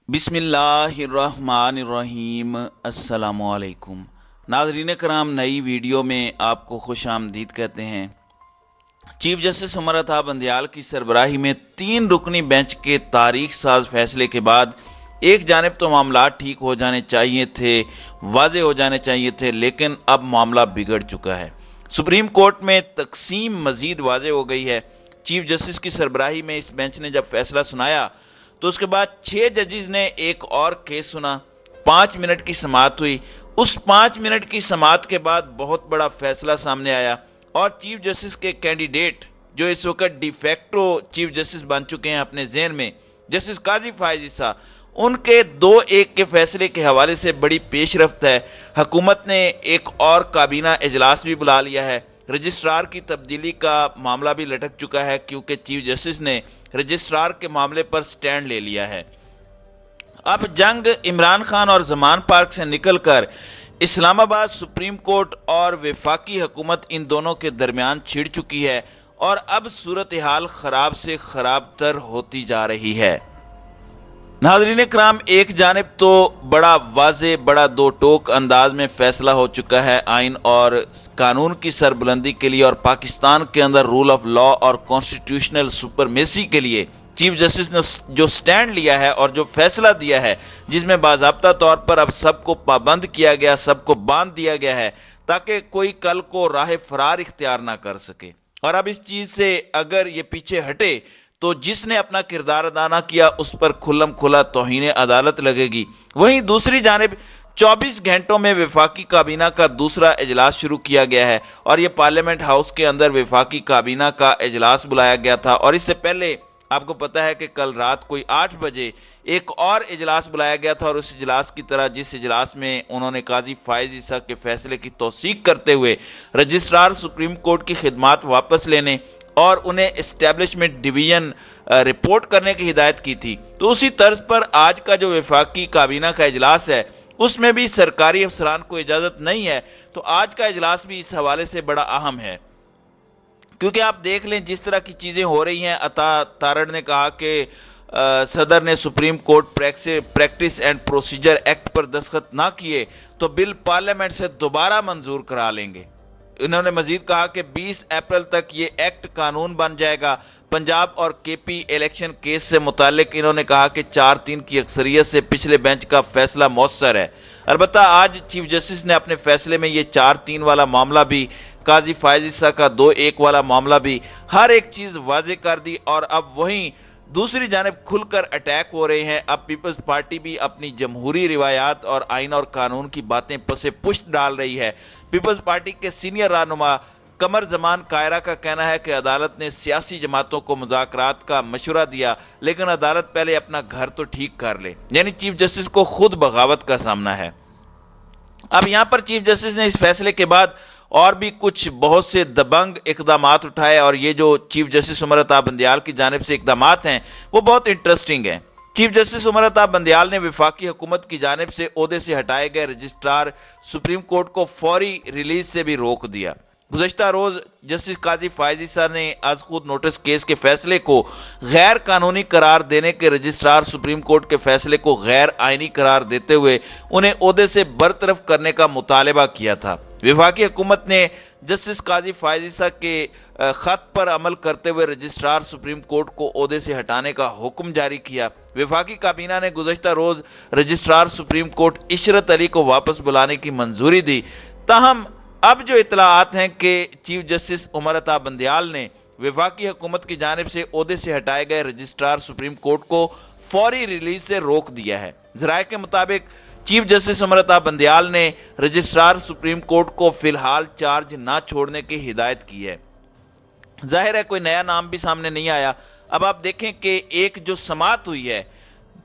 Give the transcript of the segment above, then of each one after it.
बिस्मिल्लाहिर्रहमानिर्रहीम। अस्सलामुअलैकुम नाज़रीन कराम, नई वीडियो में आपको खुश आमदीद कहते हैं। चीफ जस्टिस उमर अता बंदयाल की सरबराही में 3 रुकनी बेंच के तारीख साज फैसले के बाद एक जानिब तो मामला ठीक हो जाने चाहिए थे, वाजे हो जाने चाहिए थे, लेकिन अब मामला बिगड़ चुका है। सुप्रीम कोर्ट में तकसीम मजीद वाजे हो गई है। चीफ जस्टिस की सरबराही में इस बेंच ने जब फैसला सुनाया तो उसके बाद 6 जजेस ने एक और केस सुना। 5 मिनट की समाअत हुई। उस 5 मिनट की समाअत के बाद बहुत बड़ा फैसला सामने आया और चीफ जस्टिस के कैंडिडेट जो इस वक्त डिफेक्टो चीफ जस्टिस बन चुके हैं अपने ज़हन में, जस्टिस काजी फायज ईसा, उनके 2-1 के फैसले के हवाले से बड़ी पेशरफ्त है। हुकूमत ने एक और काबीना इजलास भी बुला लिया है। रजिस्ट्रार की तब्दीली का मामला भी लटक चुका है क्योंकि चीफ जस्टिस ने रजिस्ट्रार के मामले पर स्टैंड ले लिया है। अब जंग इमरान खान और जमान पार्क से निकलकर इस्लामाबाद सुप्रीम कोर्ट और वफाकी हुकूमत इन दोनों के दरमियान छिड़ चुकी है और अब सूरत हाल खराब से खराब तर होती जा रही है। नाज़रीन कराम, एक जानिब तो बड़ा वाज़े, बड़ा दो टोक अंदाज में फैसला हो चुका है आइन और कानून की सरबुलंदी के लिए और पाकिस्तान के अंदर रूल ऑफ लॉ और कॉन्स्टिट्यूशनल सुपरमेसी के लिए चीफ जस्टिस ने जो स्टैंड लिया है और जो फैसला दिया है, जिसमें बाज़ाब्ता तौर पर अब सबको पाबंद किया गया, सबको बांध दिया गया है ताकि कोई कल को राह फरार इख्तियार ना कर सके। और अब इस चीज़ से अगर ये पीछे हटे तो जिसने अपना किरदार अदा ना किया उस पर खुल्लम खुला तौहीन अदालत लगेगी। वहीं दूसरी जानिब 24 घंटों में वफाकी काबीना का दूसरा इजलास शुरू किया गया है और यह पार्लियामेंट हाउस के अंदर वफाकी काबीना का इजलास बुलाया गया था। और इससे पहले आपको पता है कि कल रात कोई 8 बजे एक और इजलास बुलाया गया था और उस इजलास की तरह जिस इजलास में उन्होंने काजी फायज ईसा के फैसले की तौसीक करते हुए रजिस्ट्रार सुप्रीम कोर्ट की खिदमात वापस लेने और उन्हें एस्टेब्लिशमेंट डिवीजन रिपोर्ट करने की हिदायत की थी, तो उसी तर्ज पर आज का जो वफाकी काबीना का इजलास है उसमें भी सरकारी अफसरान को इजाज़त नहीं है। तो आज का इजलास भी इस हवाले से बड़ा अहम है क्योंकि आप देख लें जिस तरह की चीज़ें हो रही हैं। अता तारड़ ने कहा कि सदर ने supreme court practice and procedure act पर दस्तखत ना किए तो बिल पार्लियामेंट से दोबारा मंजूर करा लेंगे। इन्होंने मजीद कहा कि 20 अप्रैल तक ये एक्ट कानून बन जाएगा। पंजाब और केपी इलेक्शन केस से मुतालिक इन्होंने कहा कि 4-3 की अक्सरियत से पिछले बेंच का फैसला मौसर है। अलबत्ता आज चीफ जस्टिस ने अपने फैसले में ये 4-3 वाला मामला भी, काजी फायज ईसा का 2-1 वाला मामला भी, हर एक चीज़ वाजे कर दी। और अब वहीं दूसरी जानिब खुलकर अटैक हो रहे हैं। अब पीपल्स पार्टी भी अपनी जमहूरी रिवायात और आइन और कानून की बातें पसे पुष्ट डाल रही है। पीपल्स पार्टी के सीनियर रहनुमा कमर जमान कायरा का कहना है कि अदालत ने सियासी जमातों को मुज़ाकरात का मशवरा दिया, लेकिन अदालत पहले अपना घर तो ठीक कर ले। यानी चीफ जस्टिस को खुद बगावत का सामना है। अब यहाँ पर चीफ जस्टिस ने इस फैसले के बाद और भी कुछ बहुत से दबंग इकदामात उठाए और ये जो चीफ जस्टिस उमर अता बंदयाल की जानिब से इकदामात हैं वो बहुत इंटरेस्टिंग हैं। चीफ जस्टिस उमर अता बंदयाल ने वफाकी हुकूमत की जानिब से ओहदे से हटाए गए रजिस्ट्रार सुप्रीम कोर्ट को फौरी रिलीज से भी रोक दिया। गुज़श्ता रोज़ जस्टिस काजी फायज ईसा ने आज खुद नोटिस केस के फैसले को गैर कानूनी करार देने के रजिस्ट्रार सुप्रीम कोर्ट के फैसले को गैर आइनी करार देते हुए उन्हें ओहदे से बरतरफ करने का मुतालबा किया था। वफाकी हुकूमत ने जस्टिस काजी फायज ईसा के खत पर अमल करते हुए रजिस्ट्रार सुप्रीम कोर्ट को ओहदे से हटाने का हुक्म जारी किया। वफाकी काबीना ने गुज़श्ता रोज़ registrar supreme court Ishrat Ali को वापस बुलाने की मंजूरी दी। ताहम अब जो इतलाआत हैं कि चीफ जस्टिस उमर अता बंदयाल ने वफाकी हुकूमत की जानिब से ओहदे से हटाए गए रजिस्ट्रार सुप्रीम कोर्ट को फौरी रिलीज से रोक दिया है। ज़राए के मुताबिक चीफ जस्टिस उमर अता बंदयाल ने रजिस्ट्रार सुप्रीम कोर्ट को फिलहाल चार्ज ना छोड़ने की हिदायत की है। जाहिर है कोई नया नाम भी सामने नहीं आया। अब आप देखें कि एक जो समाअत हुई है,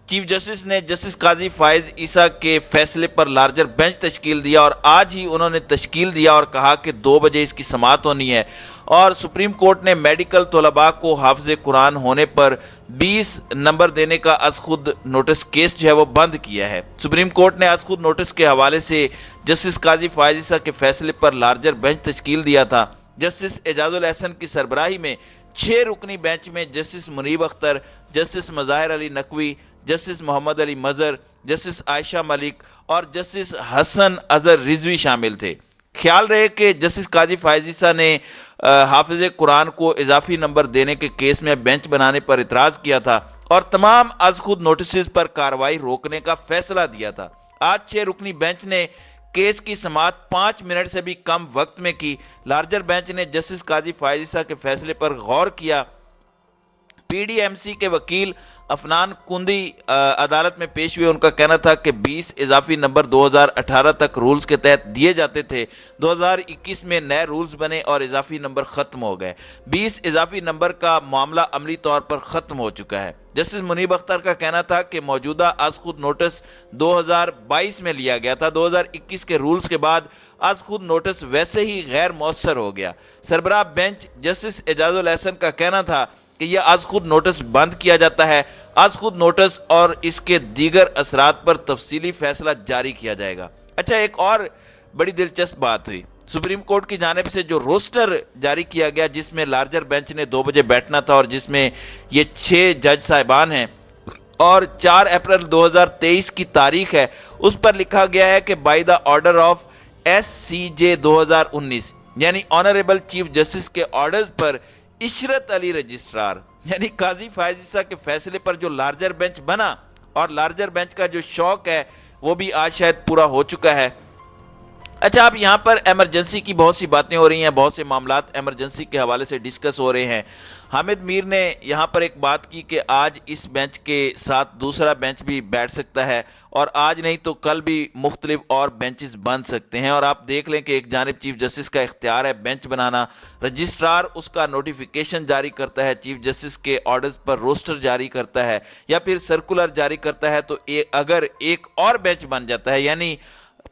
चीफ जस्टिस ने जस्टिस काजी फायज ईसा के फैसले पर लार्जर बेंच तश्कील दिया और आज ही उन्होंने तश्कील दिया और कहा कि 2 बजे इसकी समाअत होनी है। और सुप्रीम कोर्ट ने मेडिकल तलबा को हाफिज कुरान होने पर 20 नंबर देने का आज खुद नोटिस केस जो है वो बंद किया है। सुप्रीम कोर्ट ने आज खुद नोटिस के हवाले से जस्टिस काजी फायज ईसा के फैसले पर लार्जर बेंच तश्कील दिया था। जस्टिस एजाजुल एहसन की सरबराही में 6 रुकनी बेंच में justice Munib Akhtar, justice Mazahir Ali Naqvi, justice Muhammad Ali Mazhar, justice Ayesha Malik اور جسٹس حسن اظہر رضوی شامل تھے۔ خیال رہے کہ جسٹس قاضی فائز عیسیٰ نے حافظ قرآن کو اضافی نمبر دینے کے کیس میں بینچ بنانے پر اعتراض کیا تھا اور تمام از خود نوٹسز پر کارروائی روکنے کا فیصلہ دیا تھا۔ آج 6 رکنی بینچ نے کیس کی سماعت 5 منٹ سے بھی کم وقت میں کی۔ لارجر بینچ نے جسٹس قاضی فائز عیسیٰ کے فیصلے پر غور کیا۔ پی ڈی ایم سی کے وکیل افنان کندی عدالت میں پیش ہوئے۔ ان کا کہنا تھا کہ 20 اضافی نمبر 2018 تک رولز کے تحت دیے جاتے تھے، 2021 میں نئے رولز بنے اور اضافی نمبر ختم ہو گئے۔ 20 اضافی نمبر کا معاملہ عملی طور پر ختم ہو چکا ہے۔ جسٹس منیب اختر کا کہنا تھا کہ موجودہ از خود نوٹس 2022 میں لیا گیا تھا، 2021 کے رولز کے بعد از خود نوٹس ویسے ہی غیر مؤثر ہو گیا۔ سربراہ بینچ جسٹس اعجاز الاحسن کا کہنا تھا کہ یہ از خود نوٹس بند کیا جاتا ہے، از خود نوٹس اور اس کے دیگر اثرات پر تفصیلی فیصلہ جاری کیا جائے گا۔ اچھا، ایک اور بڑی دلچسپ بات ہوئی، سپریم کورٹ کی جانب سے جو روسٹر جاری کیا گیا جس میں لارجر بینچ نے 2 بجے بیٹھنا تھا اور جس میں یہ 6 جج صاحبان ہیں اور 4 اپریل 2023 کی تاریخ ہے، اس پر لکھا گیا ہے کہ by the order of SCJ 2019 یعنی آنریبل چیف جسٹس کے آرڈرز پر عشرت علی رجسٹرار یعنی قاضی فائز عیسیٰ کے فیصلے پر جو لارجر بینچ بنا، اور لارجر بینچ کا جو شوق ہے وہ بھی آج شاید پورا ہو چکا ہے۔ اچھا، اب یہاں پر ایمرجنسی کی بہت سی باتیں ہو رہی ہیں، بہت سے معاملات ایمرجنسی کے حوالے سے ڈسکس ہو رہے ہیں۔ حامد میر نے یہاں پر ایک بات کی کہ آج اس بینچ کے ساتھ دوسرا بینچ بھی بیٹھ سکتا ہے اور آج نہیں تو کل بھی مختلف اور بینچز بن سکتے ہیں، اور آپ دیکھ لیں کہ ایک جانب چیف جسٹس کا اختیار ہے بینچ بنانا، رجسٹرار اس کا نوٹیفیکیشن جاری کرتا ہے، چیف جسٹس کے آرڈرز پر روسٹر جاری کرتا ہے یا پھر سرکولر جاری کرتا ہے، تو اگر ایک اور بینچ بن جاتا ہے یعنی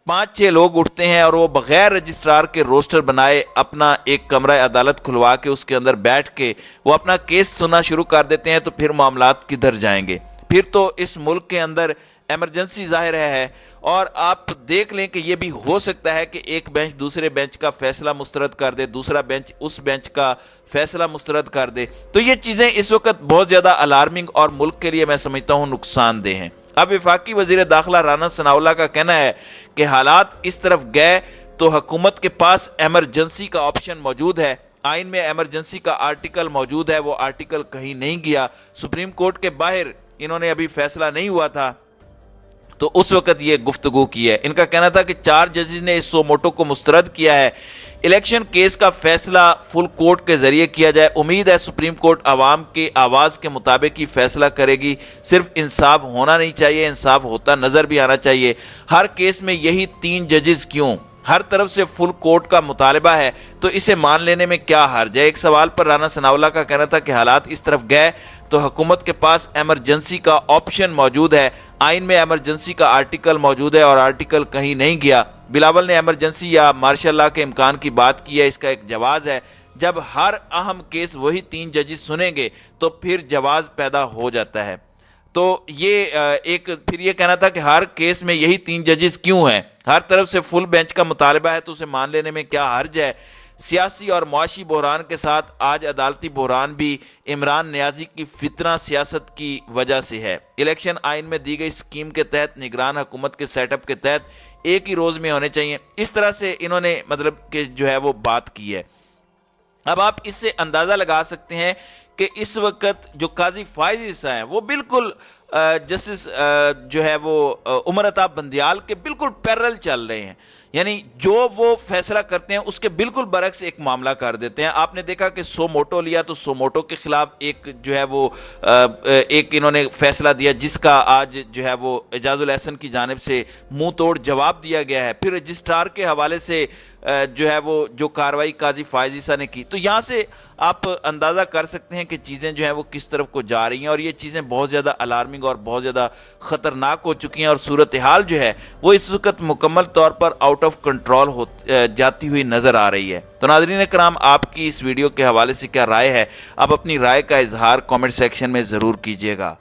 5-6 لوگ اٹھتے ہیں اور وہ بغیر رجسٹرار کے روسٹر بنائے اپنا ایک کمرہ عدالت کھلوا کے اس کے اندر بیٹھ کے وہ اپنا کیس سننا شروع کر دیتے ہیں، تو پھر معاملات کدھر جائیں گے؟ پھر تو اس ملک کے اندر ایمرجنسی ظاہر ہے، اور آپ دیکھ لیں کہ یہ بھی ہو سکتا ہے کہ ایک بینچ دوسرے بینچ کا فیصلہ مسترد کر دے، دوسرا بینچ اس بینچ کا فیصلہ مسترد کر دے، تو یہ چیزیں اس وقت بہت زیادہ الارمنگ اور ملک کے لیے میں سمجھتا ہوں نقصان دہ ہیں۔ اب وفاقی وزیر داخلہ رانا ثناءاللہ کا کہنا ہے کہ حالات اس طرف گئے تو حکومت کے پاس ایمرجنسی کا آپشن موجود ہے، آئین میں ایمرجنسی کا آرٹیکل موجود ہے، وہ آرٹیکل کہیں نہیں گیا، سپریم کورٹ کے باہر انہوں نے ابھی فیصلہ نہیں ہوا تھا تو اس وقت یہ گفتگو کی ہے۔ ان کا کہنا تھا کہ 4 ججز نے اس سو موٹو کو مسترد کیا ہے، الیکشن کیس کا فیصلہ فل کورٹ کے ذریعے کیا جائے، امید ہے سپریم کورٹ عوام کے آواز کے مطابق ہی فیصلہ کرے گی، صرف انصاف ہونا نہیں چاہیے، انصاف ہوتا نظر بھی آنا چاہیے۔ ہر کیس میں یہی 3 ججز کیوں؟ ہر طرف سے فل کورٹ کا مطالبہ ہے تو اسے مان لینے میں کیا حرج ہے؟ ایک سوال پر رانا ثناءاللہ کا کہنا تھا کہ حالات اس طرف گئے تو حکومت کے پاس ایمرجنسی کا آپشن موجود ہے، آئین میں ایمرجنسی کا آرٹیکل موجود ہے اور آرٹیکل کہیں نہیں گیا۔ بلاول نے ایمرجنسی یا مارشل لاء کے امکان کی بات کی ہے، اس کا ایک جواز ہے، جب ہر اہم کیس وہی 3 ججز سنیں گے تو پھر جواز پیدا ہو جاتا ہے۔ تو یہ ایک پھر یہ کہنا تھا کہ ہر کیس میں یہی 3 ججز کیوں ہیں؟ ہر طرف سے فل بینچ کا مطالبہ ہے تو اسے مان لینے میں کیا حرج ہے؟ سیاسی اور معاشی بحران کے ساتھ آج عدالتی بحران بھی عمران نیازی کی فتنہ سیاست کی وجہ سے ہے۔ الیکشن آئین میں دی گئی اسکیم کے تحت نگران حکومت کے سیٹ اپ کے تحت ایک ہی روز میں ہونے چاہیے، اس طرح سے انہوں نے مطلب کہ جو ہے وہ بات کی ہے۔ اب آپ اس سے اندازہ لگا سکتے ہیں کہ اس وقت جو قاضی فائز عیسیٰ ہیں وہ بالکل جسٹس جو ہے وہ عمر عطا بندیال کے بالکل پیرل چل رہے ہیں، یعنی جو وہ فیصلہ کرتے ہیں اس کے بالکل برعکس ایک معاملہ کر دیتے ہیں۔ آپ نے دیکھا کہ سو موٹو لیا تو سو موٹو کے خلاف ایک جو ہے وہ ایک انہوں نے فیصلہ دیا جس کا آج جو ہے وہ اعجاز الاحسن کی جانب سے منہ توڑ جواب دیا گیا ہے۔ پھر رجسٹرار کے حوالے سے جو ہے وہ جو کارروائی قاضی فائز عیسیٰ نے کی، تو یہاں سے آپ اندازہ کر سکتے ہیں کہ چیزیں جو ہیں وہ کس طرف کو جا رہی ہیں، اور یہ چیزیں بہت زیادہ الارمنگ اور بہت زیادہ خطرناک ہو چکی ہیں، اور صورتحال جو ہے وہ اس وقت مکمل طور پر آؤٹ آف کنٹرول جاتی ہوئی نظر آ رہی ہے۔ تو ناظرین کرام، آپ کی اس ویڈیو کے حوالے سے کیا رائے ہے؟ آپ اپنی رائے کا اظہار کامنٹ سیکشن میں ضرور کیجیے گا۔